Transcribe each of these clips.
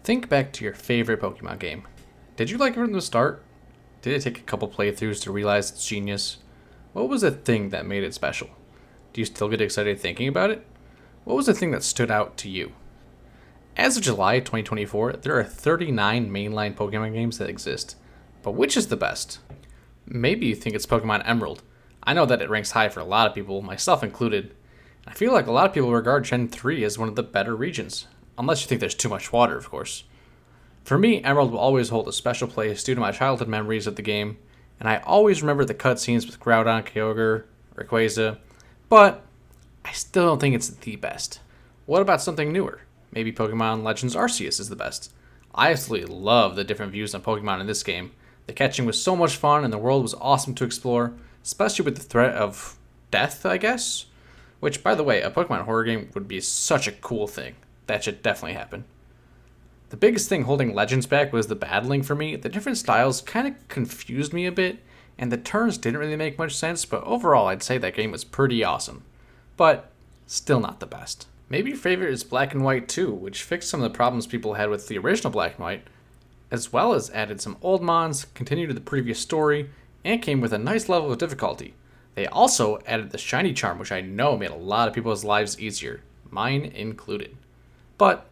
Think back to your favorite Pokemon game. Did you like it from the start? Did it take a couple playthroughs to realize its genius? What was the thing that made it special? Do you still get excited thinking about it? What was the thing that stood out to you? As of July 2024, there are 39 mainline Pokemon games that exist. But which is the best? Maybe you think it's Pokemon Emerald. I know that it ranks high for a lot of people, myself included. I feel like a lot of people regard Gen 3 as one of the better regions. Unless you think there's too much water, of course. For me, Emerald will always hold a special place due to my childhood memories of the game, and I always remember the cutscenes with Groudon, Kyogre, Rayquaza, but I still don't think it's the best. What about something newer? Maybe Pokemon Legends Arceus is the best. I absolutely love the different views on Pokemon in this game. The catching was so much fun and the world was awesome to explore, especially with the threat of death, I guess? Which, by the way, a Pokemon horror game would be such a cool thing. That should definitely happen. The biggest thing holding Legends back was the battling for me. The different styles kind of confused me a bit, and the turns didn't really make much sense, but overall I'd say that game was pretty awesome. But still not the best. Maybe your favorite is Black and White 2, which fixed some of the problems people had with the original Black and White, as well as added some old mons, continued the previous story, and came with a nice level of difficulty. They also added the Shiny Charm, which I know made a lot of people's lives easier, mine included. But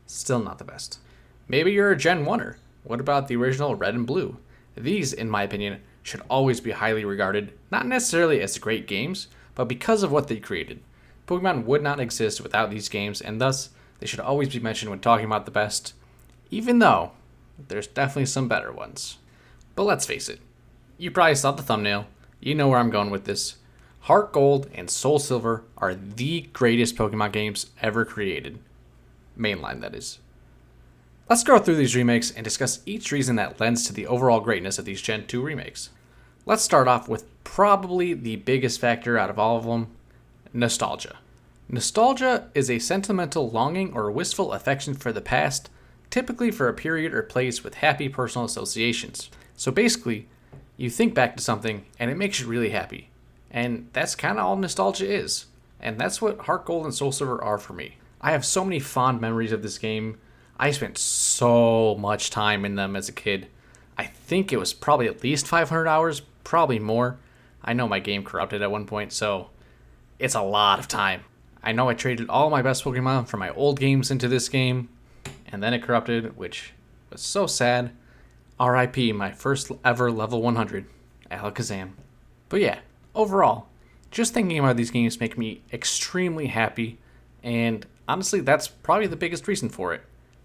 still not the best. Maybe you're a Gen 1er. What about the original Red and Blue? These, in my opinion, should always be highly regarded, not necessarily as great games, but because of what they created. Pokemon would not exist without these games, and thus, they should always be mentioned when talking about the best, even though there's definitely some better ones. But let's face it, you probably saw the thumbnail, you know where I'm going with this. Heart Gold and Soul Silver are the greatest Pokemon games ever created. Mainline, that is. Let's go through these remakes and discuss each reason that lends to the overall greatness of these Gen 2 remakes. Let's start off with probably the biggest factor out of all of them, nostalgia. Nostalgia is a sentimental longing or wistful affection for the past, typically for a period or place with happy personal associations. So basically, you think back to something and it makes you really happy. And that's kind of all nostalgia is. And that's what Heart Gold and Soul Silver are for me. I have so many fond memories of this game. I spent so much time in them as a kid. I think it was probably at least 500 hours, probably more. I know my game corrupted at one point, so it's a lot of time. I know I traded all my best Pokemon from my old games into this game, and then it corrupted, which was so sad. RIP, my first ever level 100, Alakazam. But yeah, overall, just thinking about these games make me extremely happy, and honestly, that's probably the biggest reason for it.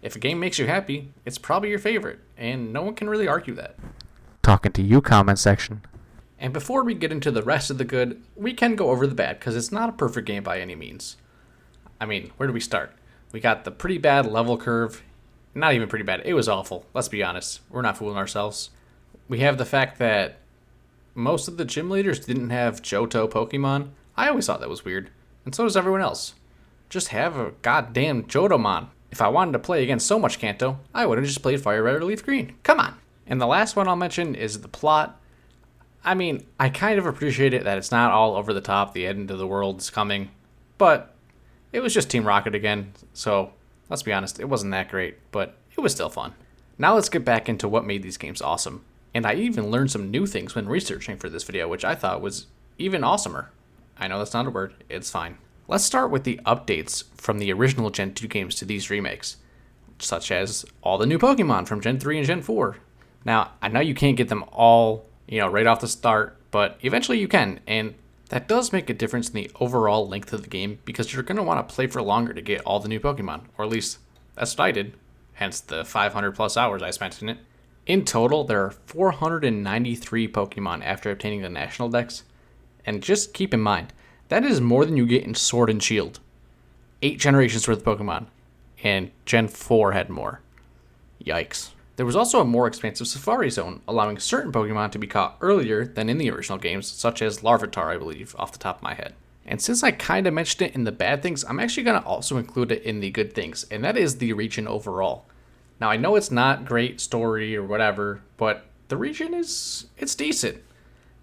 If a game makes you happy, it's probably your favorite, and no one can really argue that. Talking to you, comment section. And before we get into the rest of the good, we can go over the bad, because it's not a perfect game by any means. I mean, where do we start? We got the pretty bad level curve. Not even pretty bad, it was awful, let's be honest. We're not fooling ourselves. We have the fact that most of the gym leaders didn't have Johto Pokemon. I always thought that was weird, and so does everyone else. Just have a goddamn Johtomon. If I wanted to play against so much Kanto, I would have just played Fire Red or Leaf Green. Come on. And the last one I'll mention is the plot. I mean, I kind of appreciate it that it's not all over the top, the end of the world's coming, but it was just Team Rocket again, so let's be honest, it wasn't that great, but it was still fun. Now let's get back into what made these games awesome. And I even learned some new things when researching for this video, which I thought was even awesomer. I know that's not a word, it's fine. Let's start with the updates from the original Gen 2 games to these remakes, such as all the new Pokemon from Gen 3 and Gen 4. Now, I know you can't get them all, right off the start, but eventually you can, and that does make a difference in the overall length of the game because you're going to want to play for longer to get all the new Pokemon, or at least that's what I did, hence the 500 plus hours I spent in it. In total, there are 493 Pokemon after obtaining the National Dex, and just keep in mind, that is more than you get in Sword and Shield. 8 generations worth of Pokemon, and Gen 4 had more. Yikes. There was also a more expansive Safari Zone, allowing certain Pokemon to be caught earlier than in the original games, such as Larvitar, I believe, off the top of my head. And since I kind of mentioned it in the bad things, I'm actually going to also include it in the good things, and that is the region overall. Now, I know it's not great story or whatever, but the region it's decent.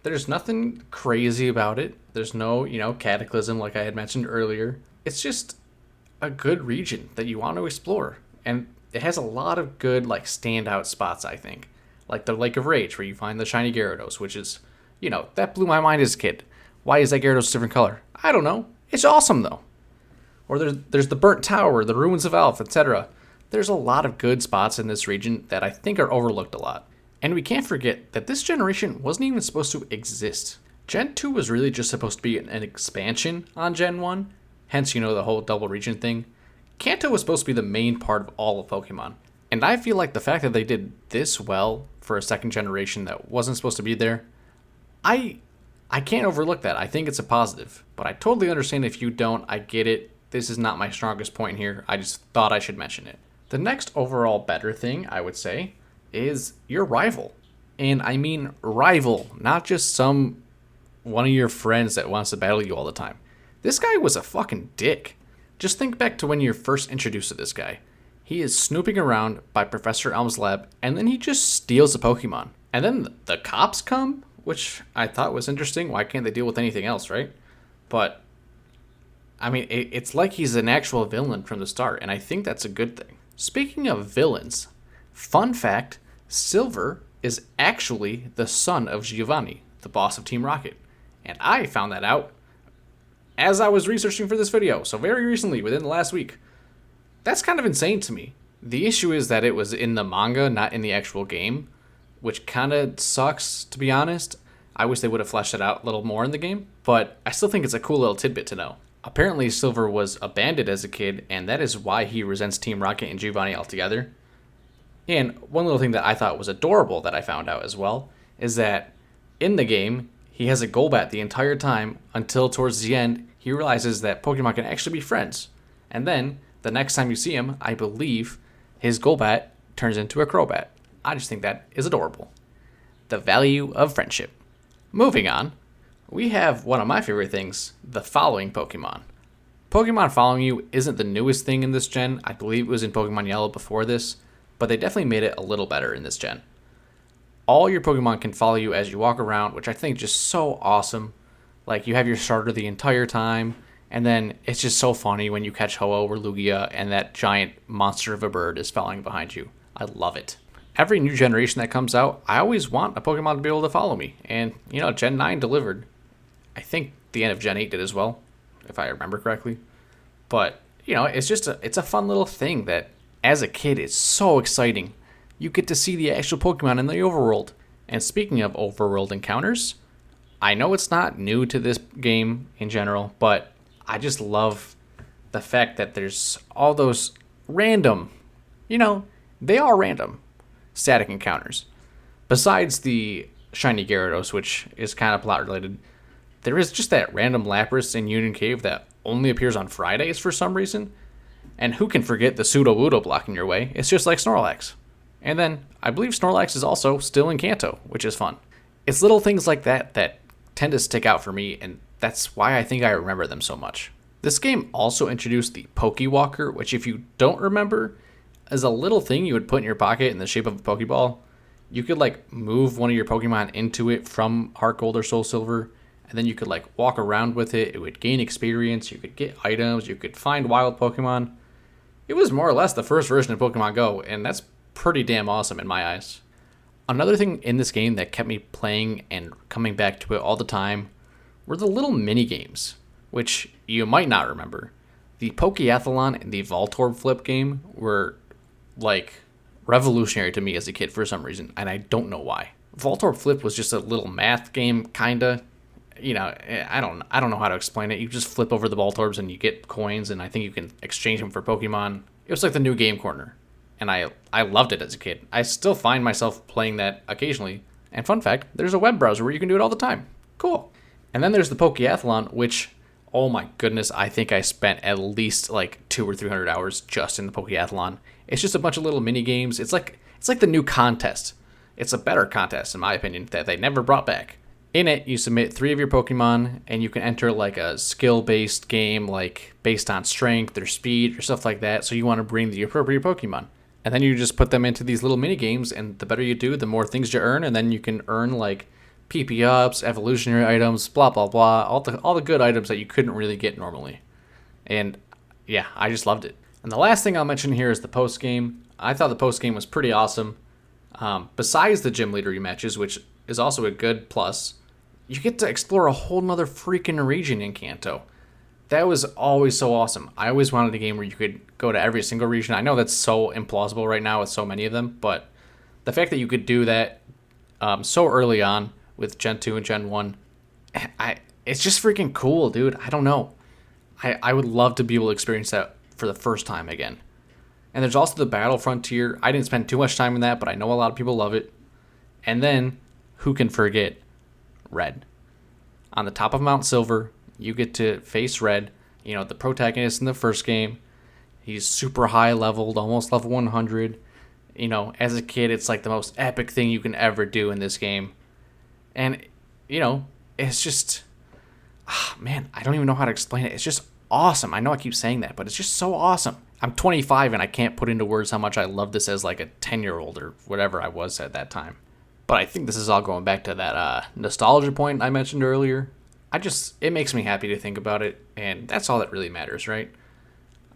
There's nothing crazy about it. There's no, cataclysm like I had mentioned earlier. It's just a good region that you want to explore. And it has a lot of good, like, standout spots, I think. Like the Lake of Rage, where you find the shiny Gyarados, which is, that blew my mind as a kid. Why is that Gyarados a different color? I don't know. It's awesome, though. Or there's the Burnt Tower, the Ruins of Elf, etc. There's a lot of good spots in this region that I think are overlooked a lot. And we can't forget that this generation wasn't even supposed to exist. Gen 2 was really just supposed to be an expansion on Gen 1, hence, the whole double region thing. Kanto was supposed to be the main part of all of Pokemon. And I feel like the fact that they did this well for a second generation that wasn't supposed to be there, I can't overlook that. I think it's a positive. But I totally understand if you don't. I get it. This is not my strongest point here. I just thought I should mention it. The next overall better thing, I would say, is your rival. And I mean rival, not just some one of your friends that wants to battle you all the time. This guy was a fucking dick. Just think back to when you're first introduced to this guy. He is snooping around by Professor Elm's lab, and then he just steals a Pokemon. And then the cops come, which I thought was interesting. Why can't they deal with anything else, right? But, I mean, it's like he's an actual villain from the start, and I think that's a good thing. Speaking of villains, fun fact, Silver is actually the son of Giovanni, the boss of Team Rocket. And I found that out as I was researching for this video, so very recently, within the last week. That's kind of insane to me. The issue is that it was in the manga, not in the actual game, which kind of sucks, to be honest. I wish they would have fleshed it out a little more in the game, but I still think it's a cool little tidbit to know. Apparently, Silver was abandoned as a kid, and that is why he resents Team Rocket and Giovanni altogether. And one little thing that I thought was adorable that I found out as well is that in the game, he has a Golbat the entire time until towards the end, he realizes that Pokemon can actually be friends. And then, the next time you see him, I believe his Golbat turns into a Crobat. I just think that is adorable. The value of friendship. Moving on, we have one of my favorite things, the following Pokemon. Pokemon following you isn't the newest thing in this gen. I believe it was in Pokemon Yellow before this, but they definitely made it a little better in this gen. All your Pokemon can follow you as you walk around, which I think is just so awesome. Like, you have your starter the entire time, and then it's just so funny when you catch Ho-Oh or Lugia and that giant monster of a bird is following behind you. I love it. Every new generation that comes out, I always want a Pokemon to be able to follow me. And, Gen 9 delivered. I think the end of Gen 8 did as well, if I remember correctly. But, it's just it's a fun little thing that, as a kid, is so exciting. You get to see the actual Pokemon in the overworld. And speaking of overworld encounters, I know it's not new to this game in general, but I just love the fact that there's all those random, they are random, static encounters. Besides the shiny Gyarados, which is kind of plot related, there is just that random Lapras in Union Cave that only appears on Fridays for some reason. And who can forget the Sudowoodo blocking your way? It's just like Snorlax. And then, I believe Snorlax is also still in Kanto, which is fun. It's little things like that that tend to stick out for me, and that's why I think I remember them so much. This game also introduced the Pokewalker, which if you don't remember, is a little thing you would put in your pocket in the shape of a Pokeball. You could move one of your Pokemon into it from Heart Gold or Soul Silver, and then you could walk around with it. It would gain experience, you could get items, you could find wild Pokemon. It was more or less the first version of Pokemon Go, and that's pretty damn awesome in my eyes. Another thing in this game that kept me playing and coming back to it all the time were the little mini games, which you might not remember. The Pokeathlon and the Voltorb Flip game were revolutionary to me as a kid for some reason, and I don't know why. Voltorb Flip was just a little math game, kinda. I don't know how to explain it. You just flip over the Voltorbs and you get coins, and I think you can exchange them for Pokemon. It was like the new Game Corner, and I loved it as a kid. I still find myself playing that occasionally. And fun fact, there's a web browser where you can do it all the time. Cool. And then there's the Pokeathlon, which, oh my goodness, I think I spent at least 200 or 300 hours just in the Pokeathlon. It's just a bunch of little mini games. It's like the new contest. It's a better contest, in my opinion, that they never brought back. In it, you submit 3 of your Pokemon, and you can enter a skill-based game, based on strength or speed or stuff like that. So you want to bring the appropriate Pokemon. And then you just put them into these little mini games, and the better you do, the more things you earn, and then you can earn PP ups, evolutionary items, blah blah blah, all the good items that you couldn't really get normally. And yeah, I just loved it. And the last thing I'll mention here is the post game. I thought the post game was pretty awesome. Besides the gym leader rematches, which is also a good plus, you get to explore a whole nother freaking region in Kanto. That was always so awesome. I always wanted a game where you could go to every single region. I know that's so implausible right now with so many of them, but the fact that you could do that so early on with Gen 2 and Gen 1, it's just freaking cool, dude. I don't know. I would love to be able to experience that for the first time again. And there's also the Battle Frontier. I didn't spend too much time in that, but I know a lot of people love it. And then, who can forget Red? On the top of Mount Silver, you get to face Red. You know, the protagonist in the first game. He's super high leveled, almost level 100. You know, as a kid, it's like the most epic thing you can ever do in this game. And, you know, it's just... man, I don't even know how to explain it. It's just awesome. I know I keep saying that, but it's just so awesome. I'm 25 and I can't put into words how much I love this as like a 10-year-old or whatever I was at that time. But I think this is all going back to that nostalgia point I mentioned earlier. It makes me happy to think about it, and that's all that really matters, right?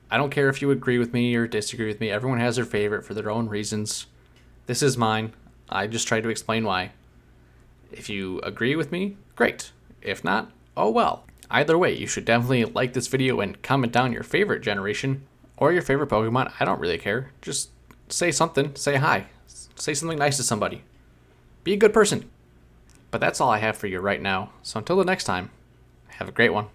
I don't care if you agree with me or disagree with me. Everyone has their favorite for their own reasons. This is mine. I just tried to explain why. If you agree with me, great. If not, oh well. Either way, you should definitely like this video and comment down your favorite generation or your favorite Pokemon. I don't really care. Just say something. Say hi. Say something nice to somebody. Be a good person. But that's all I have for you right now. So until the next time, have a great one.